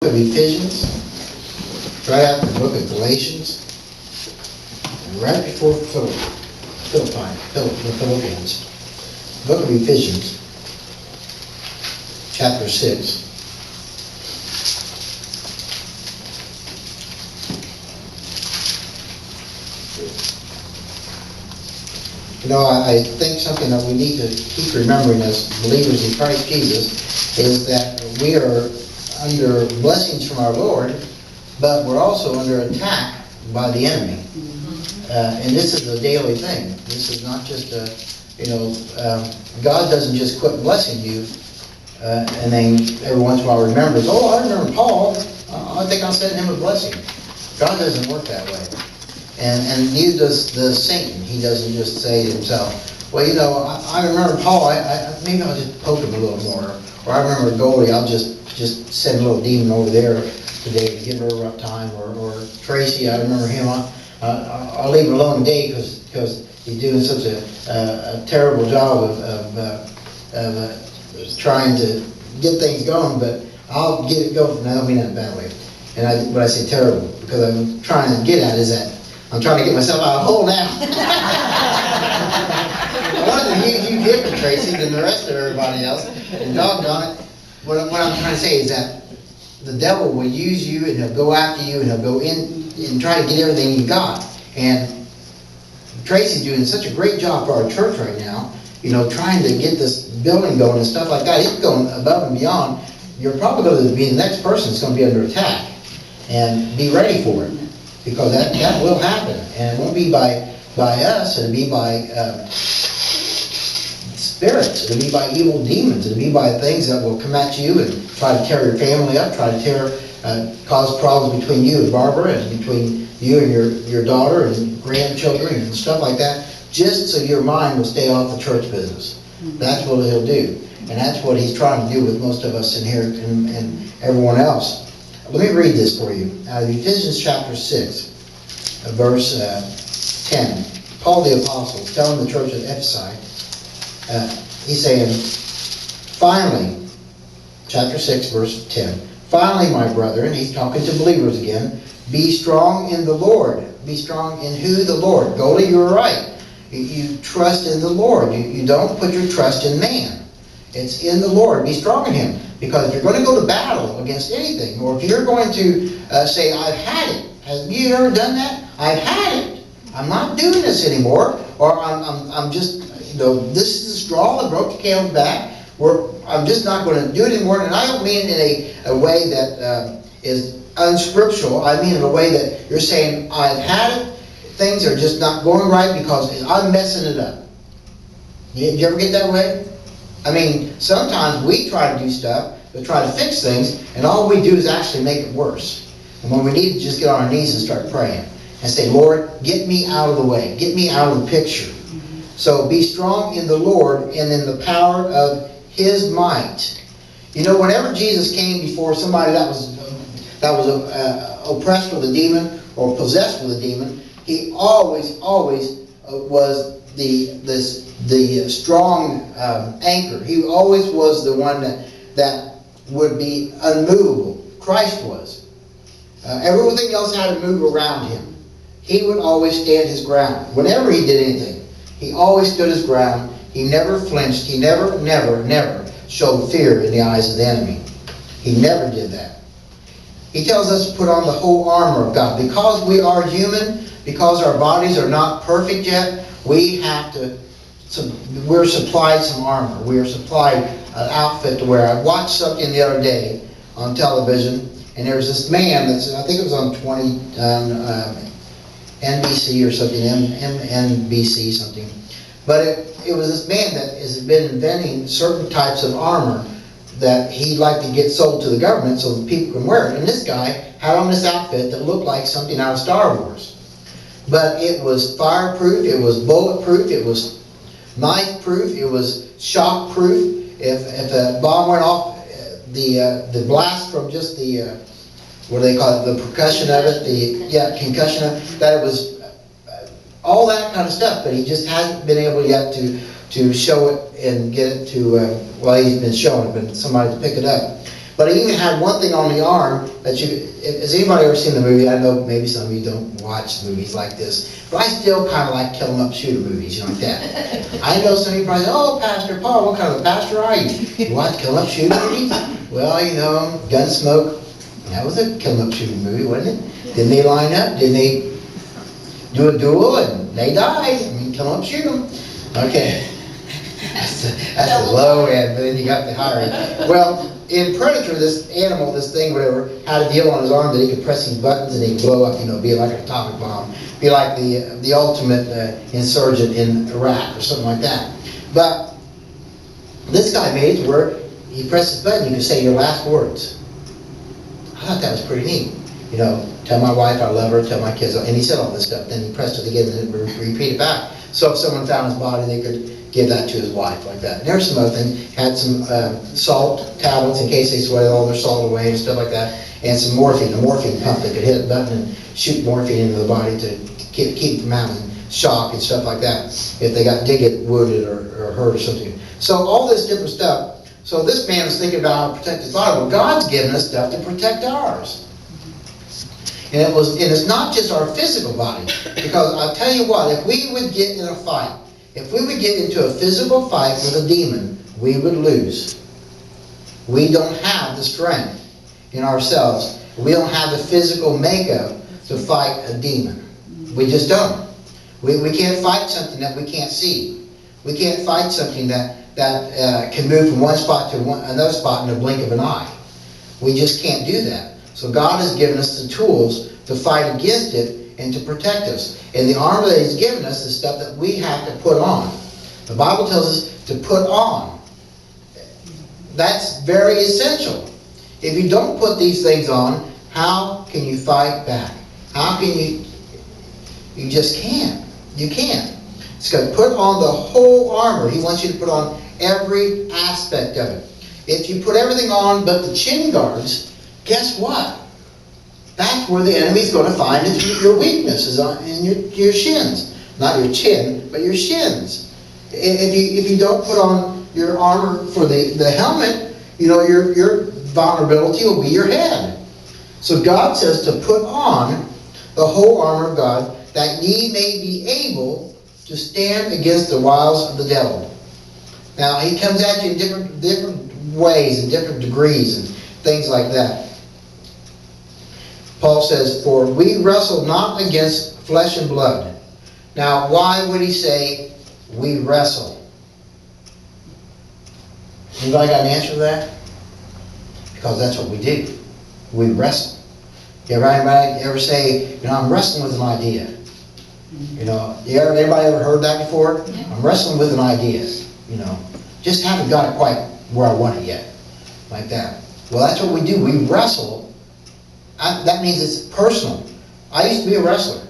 of Ephesians, right after the book of Galatians, and right before the Philippians. Book of Ephesians, chapter 6. You know, I think something that we need to keep remembering as believers in Christ Jesus is that we are under blessings from our Lord, but we're also under attack by the enemy. And this is a daily thing. This is not just God doesn't just quit blessing you and then every once in a while remembers, oh, I remember Paul. I think I'll send him a blessing. God doesn't work that way. And neither does Satan. He doesn't just say to himself, well, I remember Paul, maybe I'll just poke him a little more. Or I remember Goldie, I'll just send a little demon over there today to give her a rough time. Or Tracy, I remember him, I'll leave him alone today because he's doing such a terrible job of trying to get things going, but I'll get it going. I don't mean that in a bad way. And when I say terrible, because I'm trying to get at is that I'm trying to get myself out of the hole now. One of the huge different, Tracy, than the rest of everybody else. And doggone it, what I'm trying to say is that the devil will use you and he'll go after you and he'll go in and try to get everything you got. And Tracy's doing such a great job for our church right now, trying to get this building going and stuff like that. He's going above and beyond. You're probably going to be the next person that's going to be under attack. And be ready for it. Because that will happen. And it won't be by us. It'll be by spirits. It'll be by evil demons. It'll be by things that will come at you and try to tear your family up, try to cause problems between you and Barbara and between you and your daughter and grandchildren and stuff like that, just so your mind will stay off the church business. That's what he'll do. And that's what he's trying to do with most of us in here and everyone else. Let me read this for you. Out of Ephesians chapter 6, verse 10. Paul the Apostle telling the church at Ephesus, he's saying, finally, chapter 6, verse 10. Finally, my brethren, he's talking to believers again, be strong in the Lord. Be strong in who? The Lord. Goldie, you're right. You trust in the Lord. You don't put your trust in man. It's in the Lord. Be strong in Him. Because if you're going to go to battle against anything, or if you're going to say, I've had it. Have you ever done that? I've had it. I'm not doing this anymore. Or I'm just, this is the straw that broke the camel's back. I'm just not going to do it anymore. And I don't mean in a way that is unscriptural. I mean in a way that you're saying, I've had it. Things are just not going right because I'm messing it up. Did you ever get that way? I mean, sometimes we try to do stuff, to try to fix things, and all we do is actually make it worse. And when we need to just get on our knees and start praying and say, Lord, get me out of the way. Get me out of the picture. So be strong in the Lord and in the power of His might. Whenever Jesus came before somebody that was oppressed with a demon or possessed with a demon, He always was the strong anchor. He always was the one that would be unmovable. Christ was. Everything else had to move around Him. He would always stand His ground. Whenever He did anything, He always stood His ground. He never flinched. He never showed fear in the eyes of the enemy. He never did that. He tells us to put on the whole armor of God. Because we are human, because our bodies are not perfect yet, we're supplied some armor. We are supplied an outfit to wear. I watched something the other day on television, and there was this man I think it was on NBC or something, NBC something. But it was this man that has been inventing certain types of armor that he'd like to get sold to the government so that people can wear it. And this guy had on this outfit that looked like something out of Star Wars. But it was fireproof, it was bulletproof, it was knife-proof, it was shock-proof. If a bomb went off, the blast from just the, what do they call it, the percussion of it, concussion of it, that it was all that kind of stuff. But he just hasn't been able yet to show it and get it to, he's been showing it, but somebody to pick it up. But he even had one thing on the arm that has anybody ever seen the movie? I know maybe some of you don't watch movies like this, but I still kind of like kill 'em up, shoot 'em movies, like that. I know some of you probably say, oh, Pastor Paul, what kind of a pastor are you? You watch kill 'em up, shoot 'em movies? Well, Gunsmoke, that was a kill 'em up, shoot 'em movie, wasn't it? Didn't they line up? Didn't they do a duel and they died? I mean, kill 'em up, shoot 'em. Okay. That's the low end, but then you got the higher end. Well, in Predator, this animal, this thing, whatever, had a deal on his arm that he could press these buttons and he could blow up, be like an atomic bomb, be like the ultimate insurgent in Iraq or something like that. But this guy made it where he pressed his button, you could say your last words. I thought that was pretty neat. Tell my wife I love her, tell my kids, and he said all this stuff. Then he pressed it again and repeat it back. So if someone found his body, they could give that to his wife like that. And there's some other things. Had some salt tablets in case they sweated all their salt away and stuff like that. And some morphine, a morphine pump. They could hit a button and shoot morphine into the body to keep them out in shock and stuff like that if they did get wounded or hurt or something. So all this different stuff. So this man was thinking about how to protect his body. Well, God's given us stuff to protect ours. And it's not just our physical body. Because I'll tell you what, if we would get in a fight, if we would get into a physical fight with a demon, we would lose. We don't have the strength in ourselves. We don't have the physical makeup to fight a demon. We just don't. We can't fight something that we can't see. We can't fight something that can move from one spot to another spot in the blink of an eye. We just can't do that. So God has given us the tools to fight against it and to protect us. And the armor that He's given us is stuff that we have to put on. The Bible tells us to put on. That's very essential. If you don't put these things on, how can you fight back? How can you? You just can't. You can't. It's got to put on the whole armor. He wants you to put on every aspect of it. If you put everything on but the chin guards, guess what? That's where the enemy's going to find your weaknesses in your shins. Not your chin, but your shins. If you don't put on your armor for the helmet, your vulnerability will be your head. So God says to put on the whole armor of God, that ye may be able to stand against the wiles of the devil. Now, he comes at you in different ways and different degrees and things like that. Paul says, for we wrestle not against flesh and blood. Now, why would he say we wrestle? Anybody got an answer to that? Because that's what we do. We wrestle. Anybody ever say, I'm wrestling with an idea? Anybody ever heard that before? Yeah. I'm wrestling with an idea. Just haven't got it quite where I want it yet. Like that. Well, that's what we do. We wrestle. That means it's personal. I used to be a wrestler.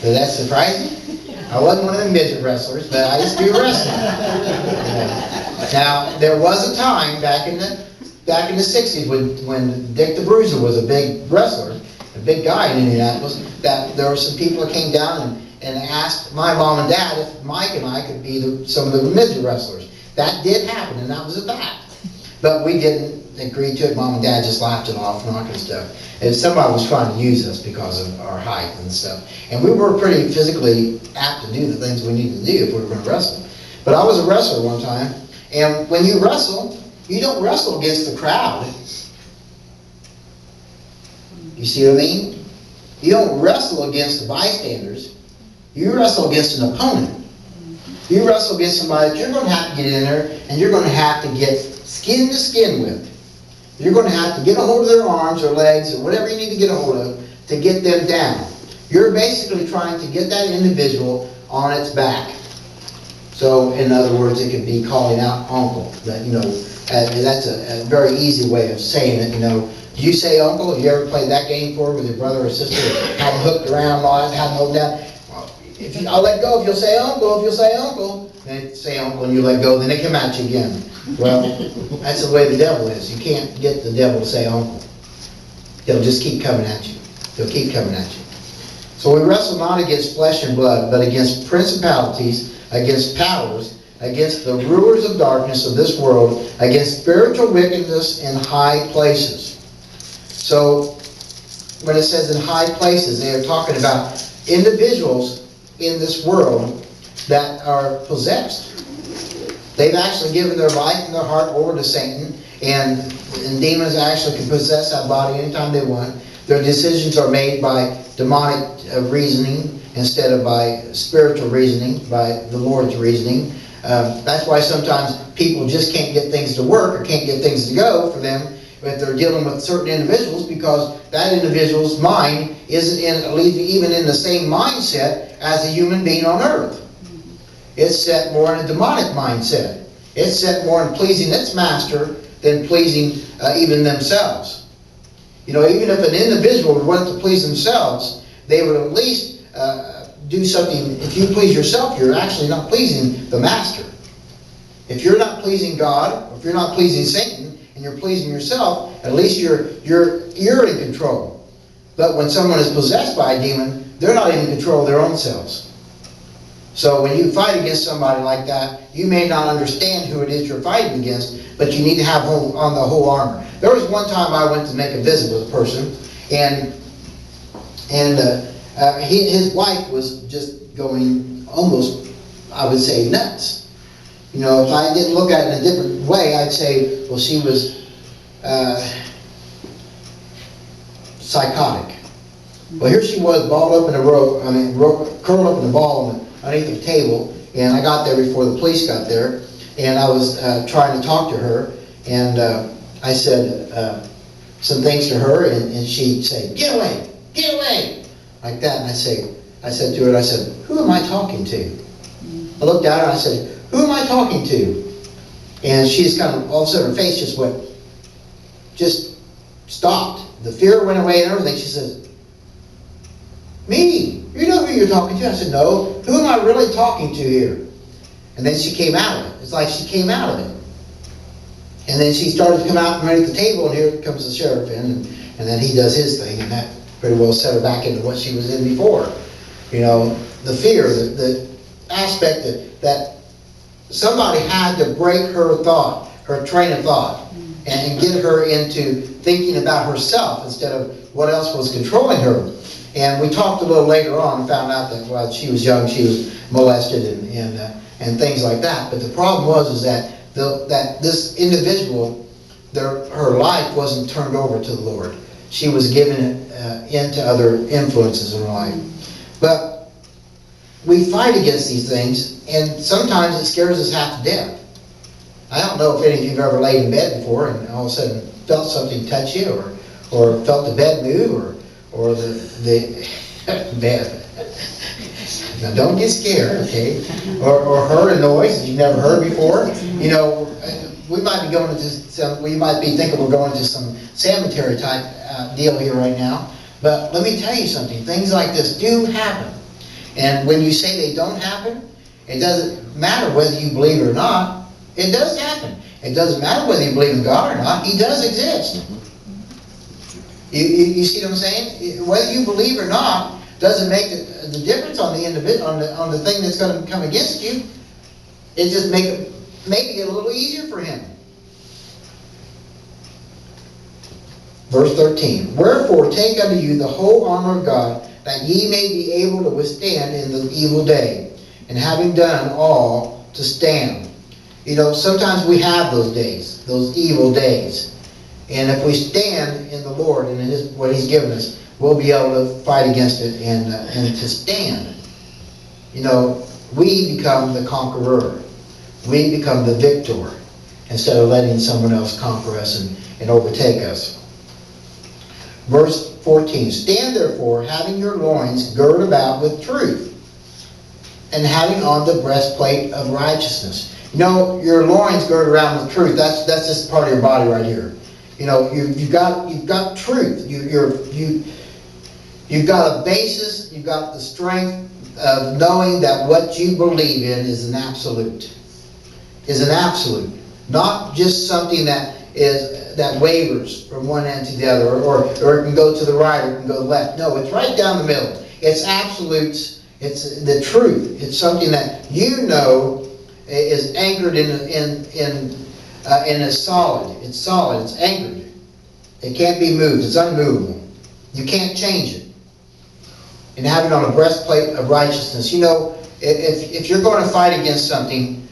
Does that surprise you? I wasn't one of them midget wrestlers, but I used to be a wrestler. Now, there was a time back in the 60s when Dick the Bruiser was a big wrestler, a big guy in Indianapolis, that there were some people that came down and asked my mom and dad if Mike and I could be some of the midget wrestlers. That did happen, and that was a fact. But we didn't agree to it. Mom and Dad just laughed it off and all that kind of stuff. And somebody was trying to use us because of our height and stuff. And we were pretty physically apt to do the things we needed to do if we were going to wrestle. But I was a wrestler one time. And when you wrestle, you don't wrestle against the crowd. You see what I mean? You don't wrestle against the bystanders. You wrestle against an opponent. You wrestle against somebody that you're going to have to get in there and you're going to have to get skin to skin with. You're going to have to get a hold of their arms or legs or whatever you need to get a hold of to get them down. You're basically trying to get that individual on its back. So, in other words, it could be calling out uncle. That's a very easy way of saying it. Do you say uncle? Have you ever played that game before with your brother or sister? Have them hooked around, have them hold down? I'll let go if you'll say uncle. If you'll say uncle, then say uncle and you let go, then they come at you again. Well, that's the way the devil is. You can't get the devil to say uncle. He'll just keep coming at you. He'll keep coming at you. So we wrestle not against flesh and blood, but against principalities, against powers, against the rulers of darkness of this world, against spiritual wickedness in high places. So, when it says in high places, they are talking about individuals in this world that are possessed. They've actually given their life and their heart over to Satan, and demons actually can possess that body anytime they want. Their decisions are made by demonic reasoning instead of by spiritual reasoning, by the Lord's reasoning. That's why sometimes people just can't get things to work or can't get things to go for them if they're dealing with certain individuals, because that individual's mind isn't even in the same mindset as a human being on earth. It's set more in a demonic mindset. It's set more in pleasing its master than pleasing even themselves. You know, even if an individual would want to please themselves, they would at least do something. If you please yourself, you're actually not pleasing the master. If you're not pleasing God, or if you're not pleasing Satan, and you're pleasing yourself, at least you're in control. But when someone is possessed by a demon, they're not even in control of their own selves. So when you fight against somebody like that, you may not understand who it is you're fighting against, but you need to have on the whole armor. There was one time I went to make a visit with a person, and his wife was just going almost, I would say, nuts. You know, if I didn't look at it in a different way, I'd say, well, she was psychotic. Well, here she was, balled up in a curled up in a ball underneath the table, and I got there before the police got there, and I was trying to talk to her, and I said some things to her, and she'd say, get away, like that. And I said to her, who am I talking to? I looked at her and I said, who am I talking to? And she just kind of, all of a sudden her face just stopped. The fear went away and everything. She says, me, you know who you're talking to? I said, no, who am I really talking to here? And then she came out of it. It's like she came out of it. And then she started to come out from underneath the table, and here comes the sheriff in, and then he does his thing, and that pretty well set her back into what she was in before. You know, the fear, the aspect that somebody had to break her thought, her train of thought, and get her into thinking about herself instead of what else was controlling her. And we talked a little later on and found out that while she was young, she was molested and things like that. But the problem was that this individual, her life wasn't turned over to the Lord. She was given into other influences in her life. But we fight against these things, and sometimes it scares us half to death. I don't know if any of you have ever laid in bed before and all of a sudden felt something touch you, or felt the bed move, or the bed. Now don't get scared, okay? Or heard a noise that you've never heard before. You know, we might be going into some. We might be thinking we're going to some cemetery type deal here right now. But let me tell you something. Things like this do happen. And when you say they don't happen, it doesn't matter whether you believe it or not. It does happen. It doesn't matter whether you believe in God or not. He does exist. You see what I'm saying? Whether you believe or not doesn't make the difference on the individual, on the thing that's going to come against you. It just make it a little easier for him. Verse 13. Wherefore take unto you the whole armor of God, that ye may be able to withstand in the evil day, and having done all, to stand. You know, sometimes we have those days, those evil days. And if we stand in the Lord and in what He's given us, we'll be able to fight against it and to stand. You know, we become the conqueror. We become the victor instead of letting someone else conquer us and overtake us. Verse 14, stand therefore, having your loins girded about with truth, and having on the breastplate of righteousness. You know, your loins girded around with truth. That's just part of your body right here. You know, you've got truth. You've got a basis. You've got the strength of knowing that what you believe in is an absolute. Is an absolute, not just something that wavers from one end to the other, or it can go to the right or it can go to the left. No, it's right down the middle. It's absolutes. It's the truth. It's something that you know is anchored and is solid. It's solid, it's anchored. It can't be moved, it's unmovable. You can't change it. And having on a breastplate of righteousness. You know, if you're going to fight against something,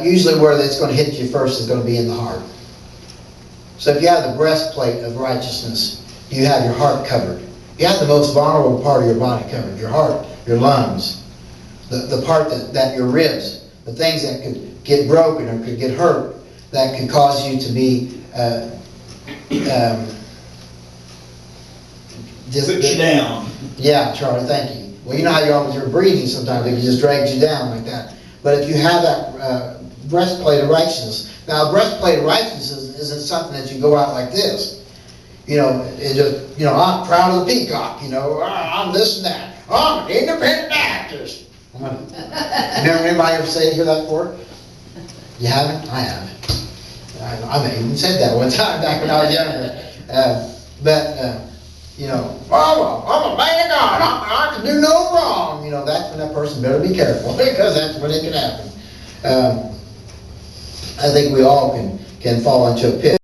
usually where that's going to hit you first is going to be in the heart. So if you have the breastplate of righteousness, you have your heart covered. You have the most vulnerable part of your body covered. Your heart, your lungs, the part that your ribs, the things that could get broken or could get hurt, that could cause you to be Just put you down. Yeah, Charlie, thank you. Well, you know how you are with your breathing sometimes, it just drags you down like that. But if you have that breastplate of righteousness, now a breastplate of righteousness isn't something that you go out like this. You know, it just, you know, I'm proud of the peacock, you know, I'm this and that. I'm an independent Baptist. Remember anybody ever hear that before? You haven't? I haven't. I may even said that one time back when I was younger. You know, oh, I'm a man of God, I can do no wrong. You know, that's when that person better be careful, because that's when it can happen. I think we all can fall into a pit.